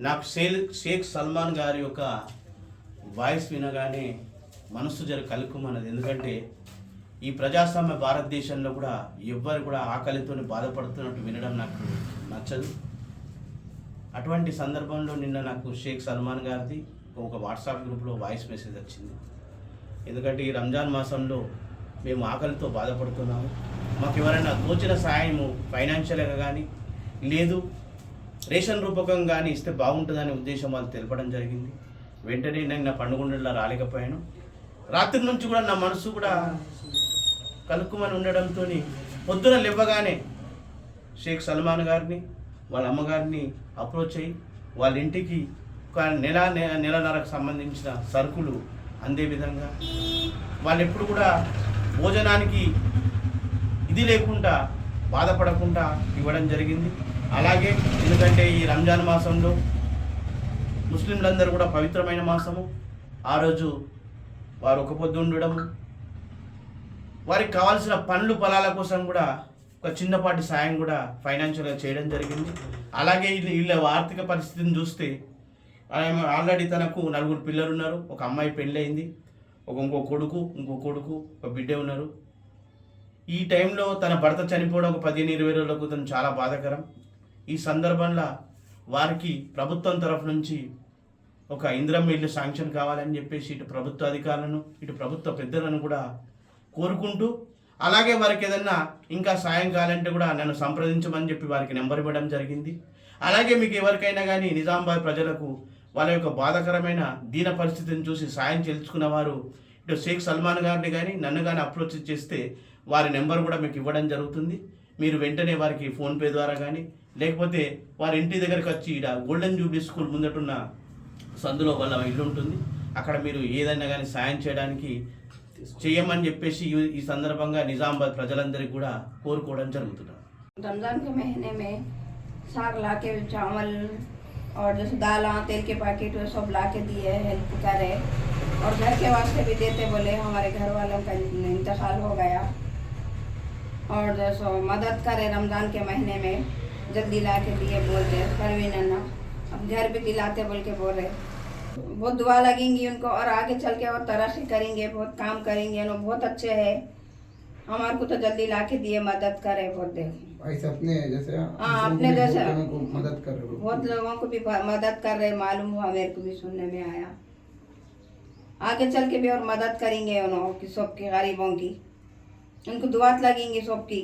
నాకు షేక్ సల్మాన్ గారి యొక్క వాయిస్ వినగానే మనసు జర కలుక్కుమన్నది. ఎందుకంటే ఈ ప్రజాస్వామ్య భారతదేశంలో కూడా ఎవ్వరు కూడా ఆకలితో బాధపడుతున్నట్టు వినడం నాకు నచ్చదు. అటువంటి సందర్భంలో నిన్న నాకు షేక్ సల్మాన్ గారిది ఒక వాట్సాప్ గ్రూప్లో వాయిస్ మెసేజ్ వచ్చింది. ఎందుకంటే ఈ రంజాన్ మాసంలో మేము ఆకలితో బాధపడుతున్నాము, మాకు ఎవరైనా తోచిన సాయము ఫైనాన్షియల్గా కానీ లేదు రేషన్ రూపకం కానీ ఇస్తే బాగుంటుందనే ఉద్దేశం వాళ్ళు తెలపడం జరిగింది. వెంటనే నేను నా పండుగలో రాలేకపోయాను. రాత్రి నుంచి కూడా నా మనసు కూడా కలుక్కుమని ఉండడంతో పొద్దున లేవగానే షేక్ సల్మాన్ గారిని వాళ్ళ అమ్మగారిని అప్రోచ్ అయ్యి వాళ్ళ ఇంటికి ఒక నెలన్నరకు సంబంధించిన సరుకులు అందే విధంగా వాళ్ళు ఎప్పుడు కూడా భోజనానికి ఇది లేకుండా బాధపడకుండా ఇవ్వడం జరిగింది. అలాగే ఎందుకంటే ఈ రంజాన్ మాసంలో ముస్లింలందరూ కూడా పవిత్రమైన మాసము, ఆ రోజు వారు ఒక పొద్దు ఉండడము, వారికి కావాల్సిన పండ్లు పొలాల కోసం కూడా ఒక చిన్నపాటి సాయం కూడా ఫైనాన్షియల్గా చేయడం జరిగింది. అలాగే వీళ్ళ ఆర్థిక పరిస్థితిని చూస్తే ఆల్రెడీ తనకు 4 పిల్లలు ఉన్నారు, ఒక అమ్మాయి పెళ్ళయింది, ఇంకో కొడుకు ఒక బిడ్డ ఉన్నారు. ఈ టైంలో తన భర్త చనిపోవడం ఒక 15-20 రోజులకు తను చాలా బాధాకరం. ఈ సందర్భంలో వారికి ప్రభుత్వం తరఫు నుంచి ఒక ఇందిరమ్మ ఇల్లు శాంక్షన్ కావాలని చెప్పేసి ఇటు ప్రభుత్వ అధికారులను ఇటు ప్రభుత్వ పెద్దలను కూడా కోరుకుంటూ, అలాగే వారికి ఏదన్నా ఇంకా సాయం కావాలంటే కూడా నన్ను సంప్రదించమని చెప్పి వారికి నెంబర్ ఇవ్వడం జరిగింది. అలాగే మీకు ఎవరికైనా కానీ నిజామాబాద్ ప్రజలకు వాళ్ళ యొక్క బాధాకరమైన దీన పరిస్థితిని చూసి సాయం చేర్చుకున్న వారు ఇటు షేక్ సల్మాన్ గారిని కానీ నన్ను కానీ అప్రోచ్ చేస్తే వారి నెంబర్ కూడా మీకు ఇవ్వడం జరుగుతుంది. మీరు వెంటనే వారికి ఫోన్పే ద్వారా కానీ లేకపోతే వారి ఇంటి దగ్గరికి వచ్చి ఇక్కడ గోల్డెన్ జూబ్లీ స్కూల్ ముందటున్న సందులో వాళ్ళ ఇల్లు ఉంటుంది, అక్కడ మీరు ఏదైనా కానీ సాయం చేయడానికి చేయమని చెప్పేసి ఈ సందర్భంగా నిజామాబాద్ ప్రజలందరికీ కూడా కోరుకోవడం జరుగుతుంది. रमज़ान के महीने में साग ला के चावल और जैसे दाल तेल के पैकेट वो सब ला के दिए, हेल्प करे और घर के वास्ते भी देते, बोले हमारे घर वालों का इंतकाल हो गया और जैसे मदद करे रमज़ान के महीने में जल्दी ला के दिए बोलते परवीन अन्ना, अब घर भी दिलाते बोल के बोल रहे। बहुत दुआ लगेंगी उनको और आगे चल के और तरक्की करेंगे, बहुत काम करेंगे, वो बहुत अच्छे है, हमारे को तो जल्दी ला के दिए, मदद करे बहुत दे ऐसे अपने जैसे अपने जैसे को मदद कर रहे हो, बहुत लोगों को भी मदद कर रहे, मालूम हुआ मेरे को भी सुनने में आया। आगे चल के भी और मदद करेंगे उन्होंने सबके गरीबों की, उनको दुआत लगेंगी सबकी।